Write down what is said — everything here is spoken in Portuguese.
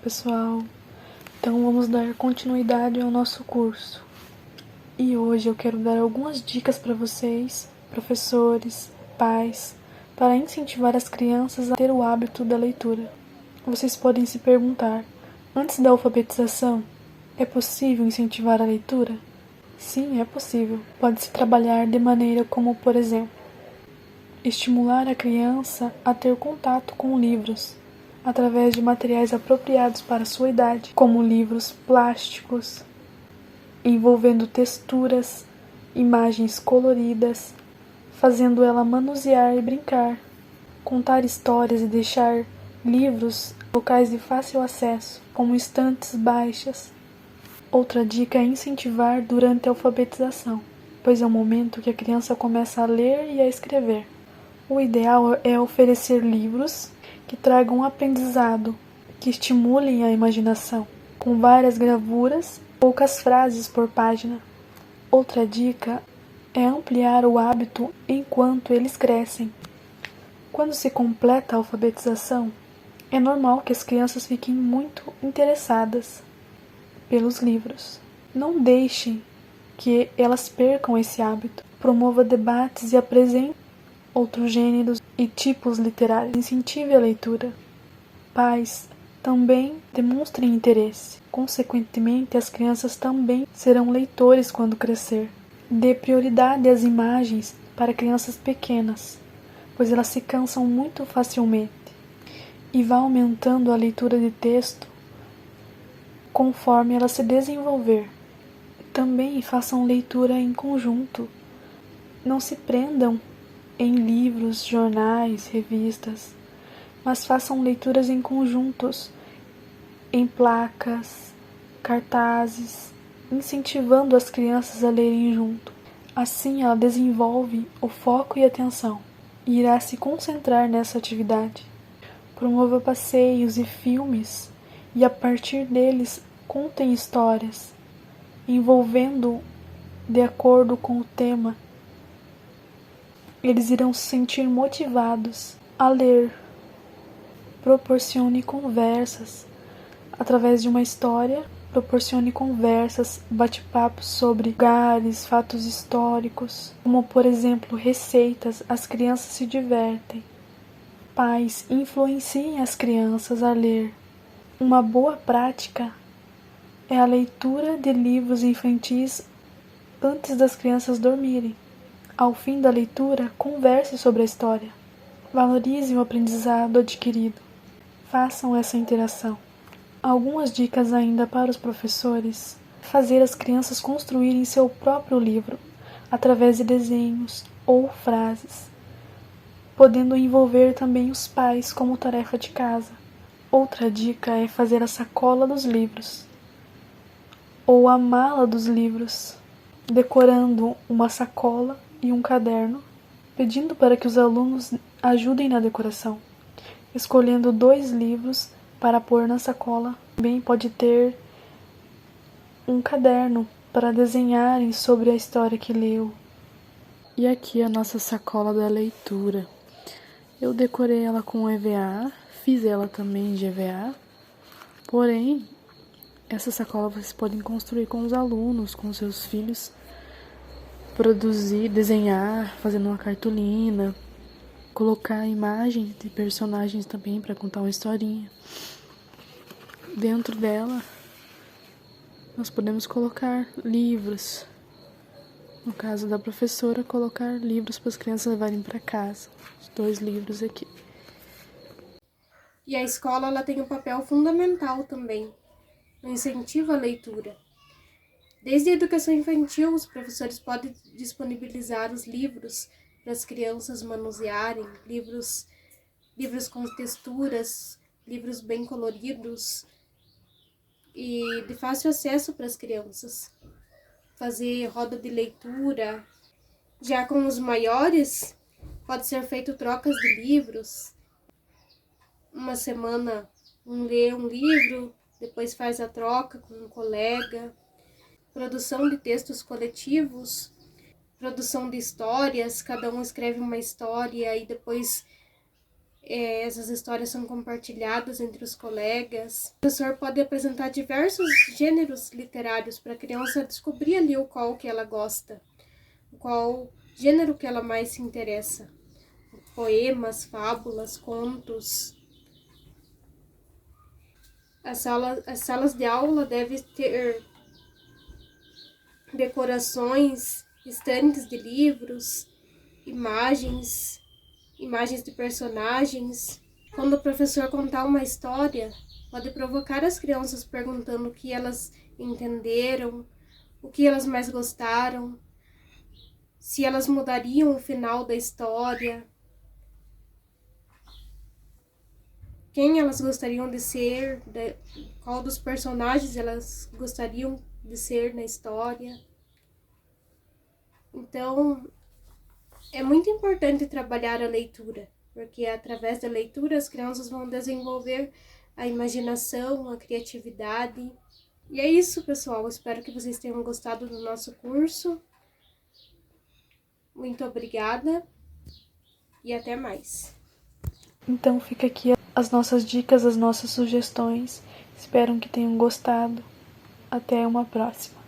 Olá pessoal, então vamos dar continuidade ao nosso curso. E hoje eu quero dar algumas dicas para vocês, professores, pais, para incentivar as crianças a ter o hábito da leitura. Vocês podem se perguntar, antes da alfabetização, é possível incentivar a leitura? Sim, é possível. Pode-se trabalhar de maneira como, por exemplo, estimular a criança a ter contato com livros, através de materiais apropriados para sua idade, como livros plásticos, envolvendo texturas, imagens coloridas, fazendo ela manusear e brincar, contar histórias e deixar livros em locais de fácil acesso, como estantes baixas. Outra dica é incentivar durante a alfabetização, pois é o momento que a criança começa a ler e a escrever. O ideal é oferecer livros que tragam um aprendizado, que estimulem a imaginação, com várias gravuras, poucas frases por página. Outra dica é ampliar o hábito enquanto eles crescem. Quando se completa a alfabetização, é normal que as crianças fiquem muito interessadas pelos livros. Não deixem que elas percam esse hábito. Promova debates e apresente outros gêneros e tipos literários. Incentive a leitura. Pais também demonstrem interesse. Consequentemente, as crianças também serão leitores quando crescer. Dê prioridade às imagens para crianças pequenas, pois elas se cansam muito facilmente. E vá aumentando a leitura de texto conforme ela se desenvolver. Também façam leitura em conjunto. Não se prendam em livros, jornais, revistas, mas façam leituras em conjuntos, em placas, cartazes, incentivando as crianças a lerem junto. Assim ela desenvolve o foco e atenção e irá se concentrar nessa atividade. Promova passeios e filmes e a partir deles contem histórias, envolvendo de acordo com o tema. Eles irão se sentir motivados a ler. Proporcione conversas. Através de uma história, proporcione conversas, bate-papos sobre lugares, fatos históricos, como por exemplo receitas. As crianças se divertem. Pais, influenciem as crianças a ler. Uma boa prática é a leitura de livros infantis antes das crianças dormirem. Ao fim da leitura, converse sobre a história. Valorize o aprendizado adquirido. Façam essa interação. Algumas dicas ainda para os professores: fazer as crianças construírem seu próprio livro, através de desenhos ou frases, podendo envolver também os pais como tarefa de casa. Outra dica é fazer a sacola dos livros, ou a mala dos livros, decorando uma sacola e um caderno, pedindo para que os alunos ajudem na decoração, escolhendo 2 livros para pôr na sacola. Também pode ter um caderno para desenharem sobre a história que leu. E aqui a nossa sacola da leitura. Eu decorei ela com EVA, fiz ela também de EVA, porém, essa sacola vocês podem construir com os alunos, com seus filhos, produzir, desenhar, fazendo uma cartolina, colocar imagens de personagens também para contar uma historinha. Dentro dela, nós podemos colocar livros. No caso da professora, colocar livros para as crianças levarem para casa. Os 2 livros aqui. E a escola ela tem um papel fundamental também no incentivo à leitura. Desde a educação infantil, os professores podem disponibilizar os livros para as crianças manusearem, livros com texturas, livros bem coloridos e de fácil acesso para as crianças. Fazer roda de leitura. Já com os maiores, pode ser feito trocas de livros. Uma semana lê um livro, depois faz a troca com um colega. Produção de textos coletivos, produção de histórias, cada um escreve uma história e depois essas histórias são compartilhadas entre os colegas. O professor pode apresentar diversos gêneros literários para a criança descobrir ali o qual que ela gosta, qual gênero que ela mais se interessa. Poemas, fábulas, contos. As salas de aula devem ter decorações, estantes de livros, imagens de personagens. Quando o professor contar uma história, pode provocar as crianças perguntando o que elas entenderam, o que elas mais gostaram, se elas mudariam o final da história, quem elas gostariam de ser, qual dos personagens elas gostariam de ser na história. Então, é muito importante trabalhar a leitura, porque através da leitura as crianças vão desenvolver a imaginação, a criatividade. E é isso, pessoal. Espero que vocês tenham gostado do nosso curso. Muito obrigada e até mais. Então fica aqui as nossas dicas, as nossas sugestões. Espero que tenham gostado. Até uma próxima.